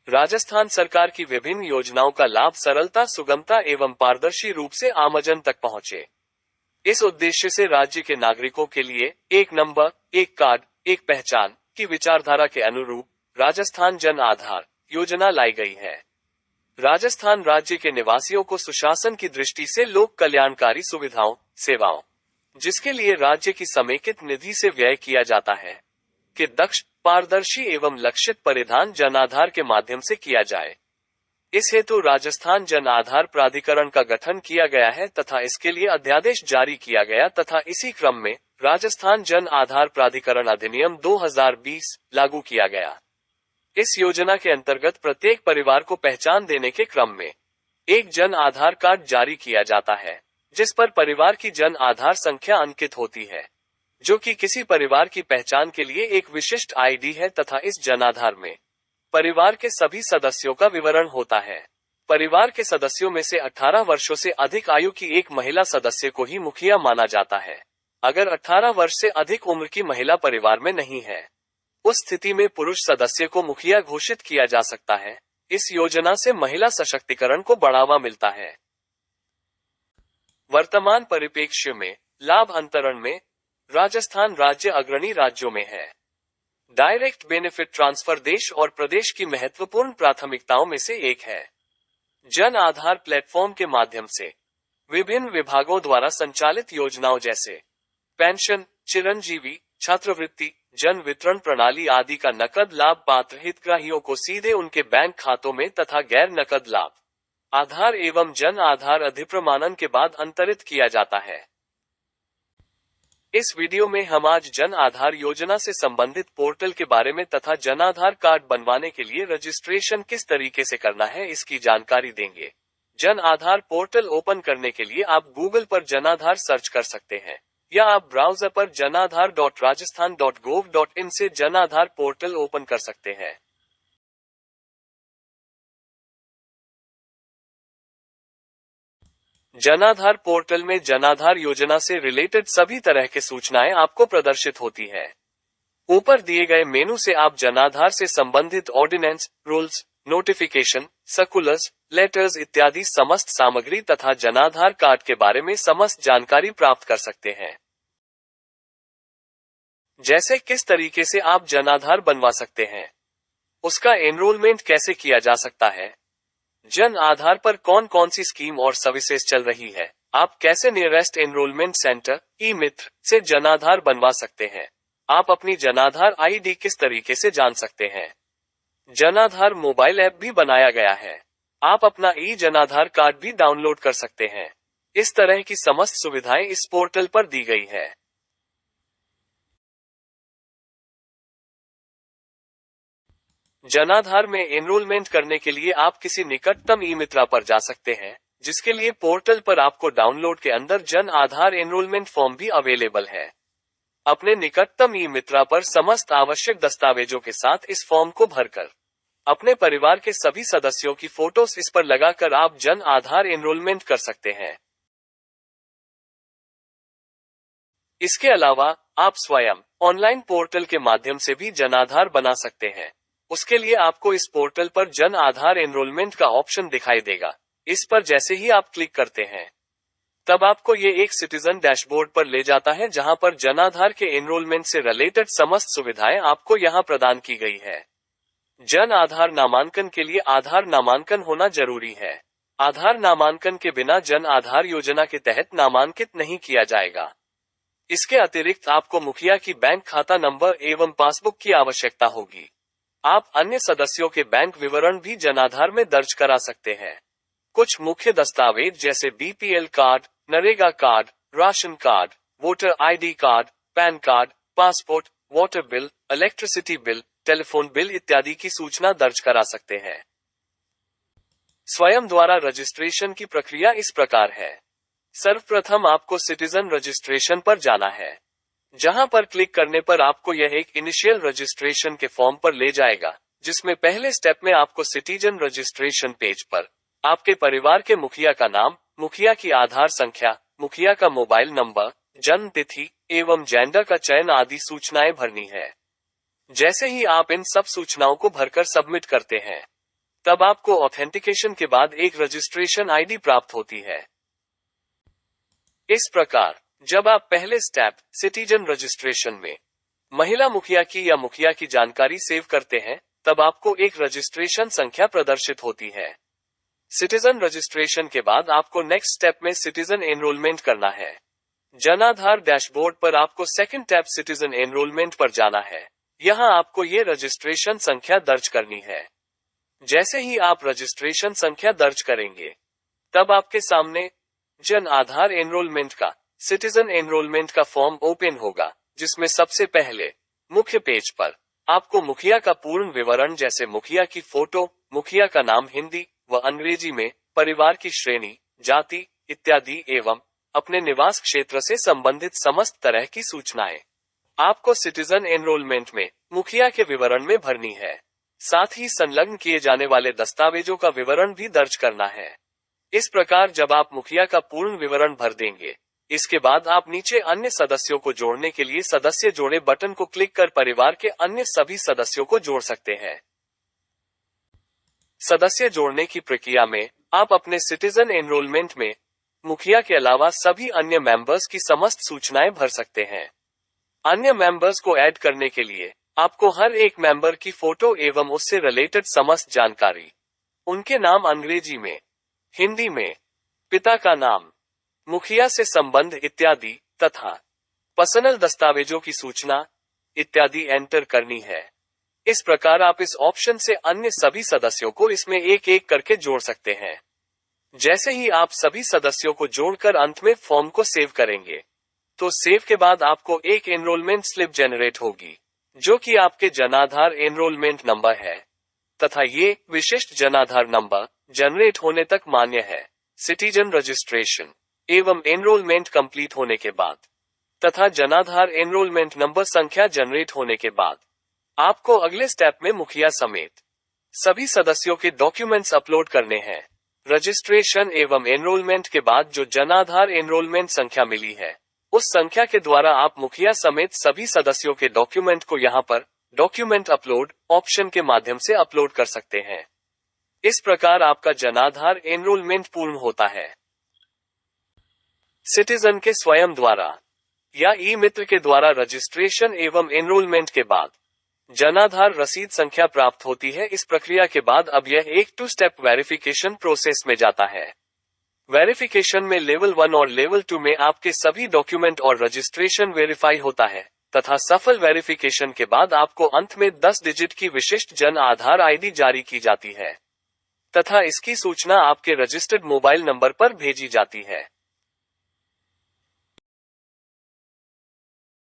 राजस्थान सरकार की विभिन्न योजनाओं का लाभ सरलता, सुगमता एवं पारदर्शी रूप से आमजन तक पहुंचे। इस उद्देश्य से राज्य के नागरिकों के लिए एक नंबर, एक कार्ड, एक पहचान की विचारधारा के अनुरूप राजस्थान जन आधार योजना लाई गई है। राजस्थान राज्य के निवासियों को सुशासन की दृष्टि से लोक कल्याणकारी सुविधाओं, सेवाओं, जिसके लिए राज्य की समेकित निधि से व्यय किया जाता है, कि दक्ष, पारदर्शी एवं लक्षित परिधान जन आधार के माध्यम से किया जाए। इस हेतु राजस्थान जन आधार प्राधिकरण का गठन किया गया है तथा इसके लिए अध्यादेश जारी किया गया तथा इसी क्रम में राजस्थान जन आधार प्राधिकरण अधिनियम 2020 लागू किया गया। इस योजना के अंतर्गत प्रत्येक परिवार को पहचान देने के क्रम में एक जन आधार कार्ड जारी किया जाता है, जिस पर परिवार की जन आधार संख्या अंकित होती है, जो कि किसी परिवार की पहचान के लिए एक विशिष्ट आईडी है तथा इस जन आधार में परिवार के सभी सदस्यों का विवरण होता है। परिवार के सदस्यों में से 18 वर्षों से अधिक आयु की एक महिला सदस्य को ही मुखिया माना जाता है। अगर 18 वर्ष से अधिक उम्र की महिला परिवार में नहीं है, उस स्थिति में पुरुष सदस्य को मुखिया घोषित किया जा सकता है। इस योजना से महिला सशक्तिकरण को बढ़ावा मिलता है। वर्तमान परिप्रेक्ष्य में लाभ अंतरण में राजस्थान राज्य अग्रणी राज्यों में है। डायरेक्ट बेनिफिट ट्रांसफर देश और प्रदेश की महत्वपूर्ण प्राथमिकताओं में से एक है। जन आधार प्लेटफॉर्म के माध्यम से विभिन्न विभागों द्वारा संचालित योजनाओं जैसे पेंशन, चिरंजीवी, छात्रवृत्ति, जन वितरण प्रणाली आदि का नकद लाभ पात्र हितग्राहियों को सीधे उनके बैंक खातों में तथा गैर नकद लाभ आधार एवं जन आधार अधिप्रमाणन के बाद अंतरित किया जाता है। इस वीडियो में हम आज जन आधार योजना से संबंधित पोर्टल के बारे में तथा जन आधार कार्ड बनवाने के लिए रजिस्ट्रेशन किस तरीके से करना है इसकी जानकारी देंगे। जन आधार पोर्टल ओपन करने के लिए आप गूगल पर जन आधार सर्च कर सकते हैं या आप ब्राउज़र पर janadhar.rajasthan.gov.in से जन आधार पोर्टल ओपन कर सकते हैं। जन आधार पोर्टल में जन आधार योजना से रिलेटेड सभी तरह के सूचनाएं आपको प्रदर्शित होती है। ऊपर दिए गए मेनू से आप जन आधार से संबंधित ordinance, rules, notification, circulars, letters इत्यादि समस्त सामग्री तथा जन आधार कार्ड के बारे में समस्त जानकारी प्राप्त कर सकते हैं। जैसे किस तरीके से आप जन आधार बनवा सकते हैं, उसका एनरोलमेंट कैसे किया जा सकता है, जन आधार पर कौन कौन सी स्कीम और सर्विसेज चल रही है, आप कैसे नियरेस्ट एनरोलमेंट सेंटर ई मित्र से जन आधार बनवा सकते हैं, आप अपनी जन आधार आईडी किस तरीके से जान सकते हैं। जन आधार मोबाइल ऐप भी बनाया गया है, आप अपना ई जन आधार कार्ड भी डाउनलोड कर सकते हैं। इस तरह की समस्त सुविधाएं इस पोर्टल पर दी गई है। जन आधार में एनरोलमेंट करने के लिए आप किसी निकटतम ई मित्रा पर जा सकते हैं, जिसके लिए पोर्टल पर आपको डाउनलोड के अंदर जन आधार एनरोलमेंट फॉर्म भी अवेलेबल है। अपने निकटतम ई मित्रा पर समस्त आवश्यक दस्तावेजों के साथ इस फॉर्म को भरकर अपने परिवार के सभी सदस्यों की फोटोज इस पर लगाकर आप जन आधार एनरोलमेंट कर सकते हैं। इसके अलावा आप स्वयं ऑनलाइन पोर्टल के माध्यम से भी जन आधार बना सकते हैं। उसके लिए आपको इस पोर्टल पर जन आधार एनरोलमेंट का ऑप्शन दिखाई देगा। इस पर जैसे ही आप क्लिक करते हैं, तब आपको ये एक सिटीजन डैशबोर्ड पर ले जाता है, जहां पर जन आधार के एनरोलमेंट से रिलेटेड समस्त सुविधाएं आपको यहां प्रदान की गई है। जन आधार नामांकन के लिए आधार नामांकन होना जरूरी है। आधार नामांकन के बिना जन आधार योजना के तहत नामांकित नहीं किया जाएगा। इसके अतिरिक्त आपको मुखिया की बैंक खाता नंबर एवं पासबुक की आवश्यकता होगी। आप अन्य सदस्यों के बैंक विवरण भी जन आधार में दर्ज करा सकते हैं। कुछ मुख्य दस्तावेज जैसे BPL card, NREGA card, ration card, voter ID card, pan card, passport, water bill, electricity bill, telephone bill इत्यादि की सूचना दर्ज करा सकते हैं। स्वयं द्वारा रजिस्ट्रेशन की प्रक्रिया इस प्रकार है। सर्वप्रथम आपको सिटीजन रजिस्ट्रेशन पर जाना है, जहां पर क्लिक करने पर आपको यह एक इनिशियल रजिस्ट्रेशन के फॉर्म पर ले जाएगा, जिसमें पहले स्टेप में आपको सिटीजन रजिस्ट्रेशन पेज पर आपके परिवार के मुखिया का नाम, मुखिया की आधार संख्या, मुखिया का मोबाइल नंबर, जन्म तिथि एवं जेंडर का चयन आदि सूचनाएं भरनी है। जैसे ही आप इन सब सूचनाओं को भरकर सबमिट करते हैं, तब आपको ऑथेंटिकेशन के बाद एक रजिस्ट्रेशन आईडी प्राप्त होती है। इस प्रकार जब आप पहले स्टेप सिटीजन रजिस्ट्रेशन में महिला मुखिया की या मुखिया की जानकारी सेव करते हैं, तब आपको एक रजिस्ट्रेशन संख्या प्रदर्शित होती है। सिटीजन रजिस्ट्रेशन के बाद आपको नेक्स्ट स्टेप में सिटीजन एनरोलमेंट करना है। जन आधार डैशबोर्ड पर आपको सेकंड टैब सिटीजन एनरोलमेंट पर जाना है। यहां आपको ये रजिस्ट्रेशन संख्या दर्ज करनी है। जैसे ही आप रजिस्ट्रेशन संख्या दर्ज करेंगे, तब आपके सामने जन आधार एनरोलमेंट का सिटीजन एनरोलमेंट का फॉर्म ओपन होगा, जिसमें सबसे पहले मुख्य पेज पर आपको मुखिया का पूर्ण विवरण जैसे मुखिया की फोटो, मुखिया का नाम हिंदी व अंग्रेजी में, परिवार की श्रेणी, जाति इत्यादि एवं अपने निवास क्षेत्र से संबंधित समस्त तरह की सूचनाएं आपको सिटीजन एनरोलमेंट में मुखिया के विवरण में भरनी है। साथ ही संलग्न किए जाने वाले दस्तावेजों का विवरण भी दर्ज करना है। इस प्रकार जब आप मुखिया का पूर्ण विवरण भर देंगे, इसके बाद आप नीचे अन्य सदस्यों को जोड़ने के लिए सदस्य जोड़े बटन को क्लिक कर परिवार के अन्य सभी सदस्यों को जोड़ सकते हैं। सदस्य जोड़ने की प्रक्रिया में आप अपने सिटीजन एनरोलमेंट में मुखिया के अलावा सभी अन्य मेंबर्स की समस्त सूचनाएं भर सकते हैं। अन्य मेंबर्स को ऐड करने के लिए आपको हर एक मेंबर की फोटो एवं उससे रिलेटेड समस्त जानकारी, उनके नाम अंग्रेजी में, हिंदी में, पिता का नाम, मुखिया से संबंध इत्यादि तथा पर्सनल दस्तावेजों की सूचना इत्यादि एंटर करनी है। इस प्रकार आप इस ऑप्शन से अन्य सभी सदस्यों को इसमें एक एक करके जोड़ सकते हैं। जैसे ही आप सभी सदस्यों को जोड़कर अंत में फॉर्म को सेव करेंगे, तो सेव के बाद आपको एक एनरोलमेंट स्लिप जनरेट होगी, जो कि आपके जनाधार एनरोलमेंट नंबर है तथा ये विशिष्ट जनाधार नंबर जनरेट होने तक मान्य है। सिटीजन रजिस्ट्रेशन एवं एनरोलमेंट कंप्लीट होने के बाद तथा जनाधार एनरोलमेंट नंबर संख्या जनरेट होने के बाद आपको अगले स्टेप में मुखिया समेत सभी सदस्यों के डॉक्यूमेंट्स अपलोड करने हैं। रजिस्ट्रेशन एवं एनरोलमेंट के बाद जो जनाधार एनरोलमेंट संख्या मिली है, उस संख्या के द्वारा आप मुखिया समेत सभी सदस्यों के डॉक्यूमेंट को यहां पर डॉक्यूमेंट अपलोड ऑप्शन के माध्यम से अपलोड कर सकते हैं। इस प्रकार आपका जनाधार एनरोलमेंट पूर्ण होता है। सिटीजन के स्वयं द्वारा या ई मित्र के द्वारा रजिस्ट्रेशन एवं एनरोलमेंट के बाद जनाधार रसीद संख्या प्राप्त होती है। इस प्रक्रिया के बाद अब यह एक 2 स्टेप वेरिफिकेशन प्रोसेस में जाता है। वेरिफिकेशन में लेवल 1 और लेवल 2 में आपके सभी डॉक्यूमेंट और रजिस्ट्रेशन वेरीफाई होता है तथा सफल वेरिफिकेशन के बाद आपको अंत में 10 डिजिट की विशिष्ट जन आधार आईडी जारी की जाती है तथा इसकी सूचना आपके रजिस्टर्ड मोबाइल नंबर पर भेजी जाती है।